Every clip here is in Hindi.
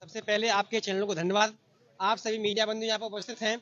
सबसे पहले आपके चैनल को धन्यवाद। आप सभी मीडिया बंधु यहाँ पर उपस्थित हैं।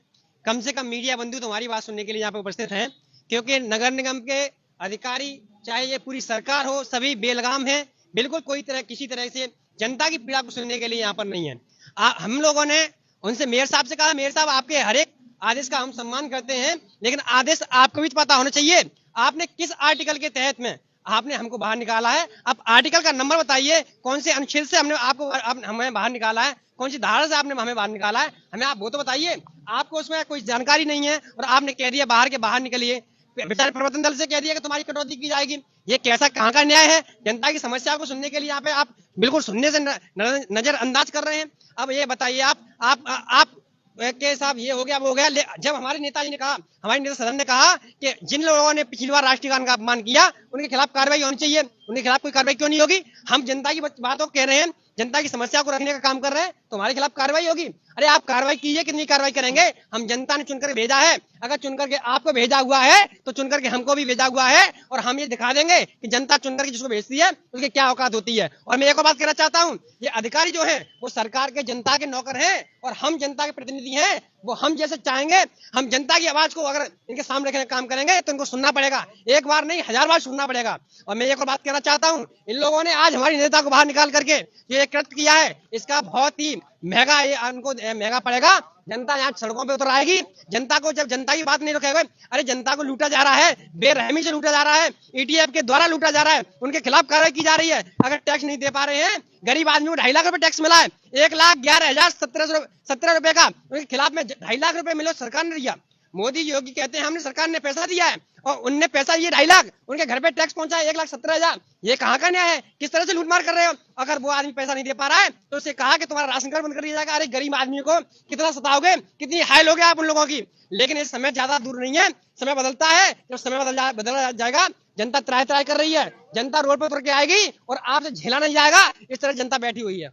कम से कम मीडिया बंधु तुम्हारी बात सुनने के लिए यहाँ पर उपस्थित हैं, क्योंकि नगर निगम के अधिकारी चाहे ये पूरी सरकार हो, सभी बेलगाम हैं। बिल्कुल किसी तरह से जनता की पीड़ा को सुनने के लिए यहाँ पर नहीं है। हम लोगों ने उनसे मेयर साहब से कहा, मेयर साहब आपके हर एक आदेश का हम सम्मान करते हैं, लेकिन आदेश आपको भी पता होना चाहिए। आपने किस आर्टिकल के तहत में आपने हमको बाहर निकाला है? आप आर्टिकल का नंबर बताइए, कौन से अनुच्छेद से हमने आपको हमें बाहर निकाला है, कौन सी धारा से आपने हमें बाहर निकाला है, हमें आप वो तो बताइए। आपको उसमें कोई जानकारी नहीं है और आपने कह दिया बाहर निकलिए। विचार प्रवर्तन दल से कह दिया कि तुम्हारी कटौती की जाएगी। ये कैसा कहाँ का न्याय है? जनता की समस्या को सुनने के लिए यहाँ पे आप बिल्कुल सुनने से नजरअंदाज कर रहे हैं। अब ये बताइए आप के साहब, ये हो गया वो हो गया। जब हमारे नेताजी ने कहा, हमारे नेता सदन ने कहा कि जिन लोगों ने पिछली बार राष्ट्रीय गान का अपमान किया उनके खिलाफ कार्रवाई होनी चाहिए, उनके खिलाफ कोई कार्रवाई क्यों नहीं होगी? हम जनता की बातों कह रहे हैं, जनता की समस्या को रखने का काम कर रहे हैं, तो हमारे खिलाफ कार्रवाई होगी। अरे आप कार्रवाई कीजिए, कितनी कार्रवाई करेंगे? हम जनता ने चुनकर भेजा है। अगर चुनकर के आपको भेजा हुआ है तो चुनकर के हमको भी भेजा हुआ है, और हम ये दिखा देंगे कि जनता चुनकर के जिसको भेजती है उसकी क्या औकात होती है। और मैं एक और बात कहना चाहता हूँ, ये अधिकारी जो है वो सरकार के जनता के नौकर हैं और हम जनता के प्रतिनिधि हैं। वो हम जैसे चाहेंगे, हम जनता की आवाज को अगर इनके सामने रखने का काम करेंगे तो इनको सुनना पड़ेगा। एक बार नहीं, 1000 बार सुनना पड़ेगा। और मैं एक और बात कहना चाहता हूँ, इन लोगों ने आज हमारी नेता को बाहर निकाल करके ये कृत्य किया है, इसका बहुत ही महंगा उनको महंगा पड़ेगा। जनता यहाँ सड़कों पे उतर आएगी। जनता को जब जनता की बात नहीं रखेगा, अरे जनता को लूटा जा रहा है, बेरहमी से लूटा जा रहा है, ईटीएफ के द्वारा लूटा जा रहा है, उनके खिलाफ कार्रवाई की जा रही है। अगर टैक्स नहीं दे पा रहे हैं, गरीब आदमी को 2.5 लाख रुपए टैक्स मिला है, 1,11,17 रुपए का, उनके खिलाफ में 2.5 लाख रुपए मिले, सरकार ने दिया। मोदी योगी कहते हैं हमने सरकार ने पैसा दिया है, और उनने पैसा ये 2.5 लाख, उनके घर पे टैक्स पहुंचा है 1,17,000। ये कहाँ का न्याय है? किस तरह से लूटमार कर रहे हो? अगर वो आदमी पैसा नहीं दे पा रहा है तो उसे कहा कि तुम्हारा राशन कार्ड बंद कर दिया जाएगा। अरे गरीब आदमी को कितना सताओगे, कितनी हाइल हो गया आप उन लोगों की। लेकिन इस समय ज्यादा दूर नहीं है, समय बदलता है। जब समय बदल जाएगा, जनता त्राय त्राय कर रही है, जनता रोड पर उतर के आएगी और आपसे झेला नहीं जाएगा। इस तरह जनता बैठी हुई है।